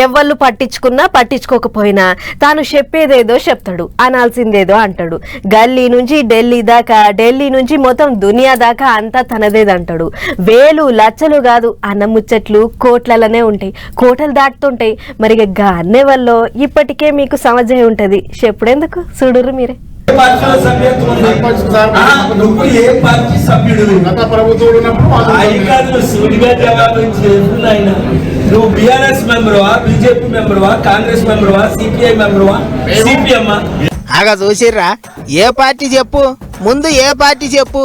ఎవ్వళ్ళు పట్టించుకున్నా పట్టించుకోకపోయినా తాను చెప్పేదేదో చెప్తాడు, అనాల్సిందేదో అంటాడు. గల్లీ నుంచి ఢిల్లీ దాకా, ఢిల్లీ నుంచి మొత్తం దునియా దాకా అంతా తనదేదంటాడు. వేలు లచ్చలు కాదు, అన్న ముచ్చట్లు కోట్లలోనే ఉంటాయి, కోటలు దాటుతుంటాయి. మరి అన్నే వల్ల ఇప్పటికే మీకు సమజై ఉంటది, చెప్పుడెందుకు చూడుర్రు మీరే. నువ్వు ఏ పార్టీ సభ్యుడు? నువ్వు బిఆర్ఎస్ మెంబర్వా, బీజేపీ మెంబర్వా, కాంగ్రెస్ మెంబర్వా, సిపిఐ మెంబర్వా, సిపిఎం? ఆగా చూసిర్రా, ఏ పార్టీ చెప్పు, ముందు ఏ పార్టీ చెప్పు.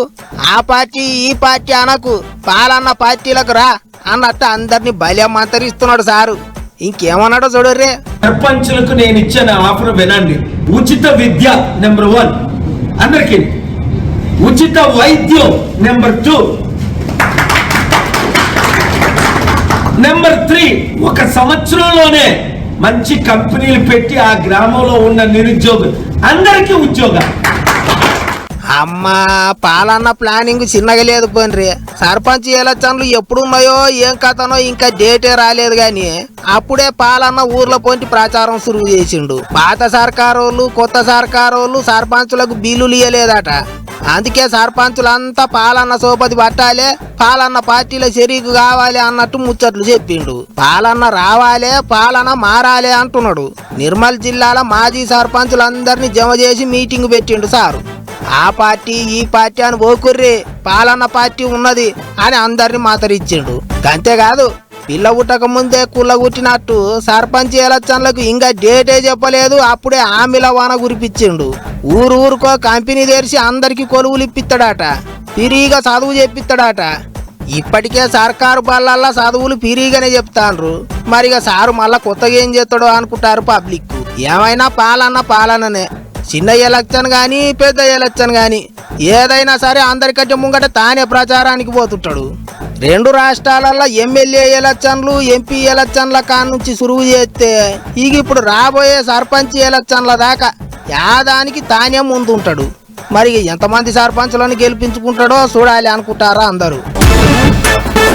ఆ పార్టీ ఈ పార్టీ అనకు, పాలన్న పార్టీలకు రా అన్నట్టు అందరినీ బలి మంతరిస్తున్నాడు సారు. ఇంకేమన్నాడో చూడర్రే. సర్పంచులకు నేను ఇచ్చిన ఆఫర్ వినండి. ఉచిత విద్య నెంబర్ 1 అందరికి, ఉచిత వైద్యం నెంబర్ 2, నెంబర్ 3 ఒక సంవత్సరంలోనే మంచి కంపెనీలు పెట్టి ఆ గ్రామంలో ఉన్న నిరుద్యోగులు అందరికీ ఉద్యోగాలు. అమ్మా, పాలన్న ప్లానింగ్ చిన్నగా లేదు పోన్రి. సర్పంచ్ ఎలక్షన్లు ఎప్పుడున్నాయో ఏం కథనో ఇంకా డేటే రాలేదు గాని అప్పుడే పాలన్న ఊర్లో పొంటి ప్రచారం సురువు చేసిండు. పాత సర్కారోళ్ళు కొత్త సర్కారోళ్ళు సర్పంచులకు బిల్లులు ఇయ్యలేదట. అందుకే సర్పంచులంతా పాలన్న సోపతి పట్టాలే, పాలన్న పార్టీలో షరీకు కావాలి అన్నట్టు ముచ్చట్లు చెప్పిండు. పాలన్న రావాలే, పాలన మారాలే అంటున్నాడు. నిర్మల్ జిల్లాలో మాజీ సర్పంచులందరినీ జమ చేసి మీటింగ్ పెట్టిండు సారు. ఆ పార్టీ ఈ పార్టీ అని ఓకుర్రి, పాలన్న పార్టీ ఉన్నది అని అందరిని మాతరిచ్చిండు. అంతేకాదు, పిల్ల పుట్టక ముందే కుళ్ళ కుట్టినట్టు సర్పంచ్ ఎలక్షన్లకు ఇంకా డేటే చెప్పలేదు, అప్పుడే హామీల వాన కురిపించిండు. ఊరుకో కంపెనీ తెరిచి అందరికి కొలువులు ఇప్పిస్తాడట, ఫ్రీగా చదువు చెప్పిస్తాడట. ఇప్పటికే సర్కారు బళ్ళల్లో చదువులు ఫ్రీగానే చెప్తాండ్రు. మరిగా సారు మళ్ళా కొత్తగా ఏం చేస్తాడో అనుకుంటారు పబ్లిక్. ఏమైనా పాలననే, చిన్న ఎలక్షన్ గాని పెద్ద ఎలక్షన్ గాని ఏదైనా సరే అందరికంటే ముంగట తానే ప్రచారానికి పోతుంటాడు. 2 రాష్ట్రాలలో ఎమ్మెల్యే ఎలక్షన్లు ఎంపీ ఎలక్షన్ల కానుంచి సురువు చేస్తే ఇక ఇప్పుడు రాబోయే సర్పంచ్ ఎలక్షన్ల దాకా యాదానికి తానే ముందుంటాడు. మరి ఎంతమంది సర్పంచ్లను గెలిపించుకుంటాడో చూడాలి అనుకుంటారా అందరూ.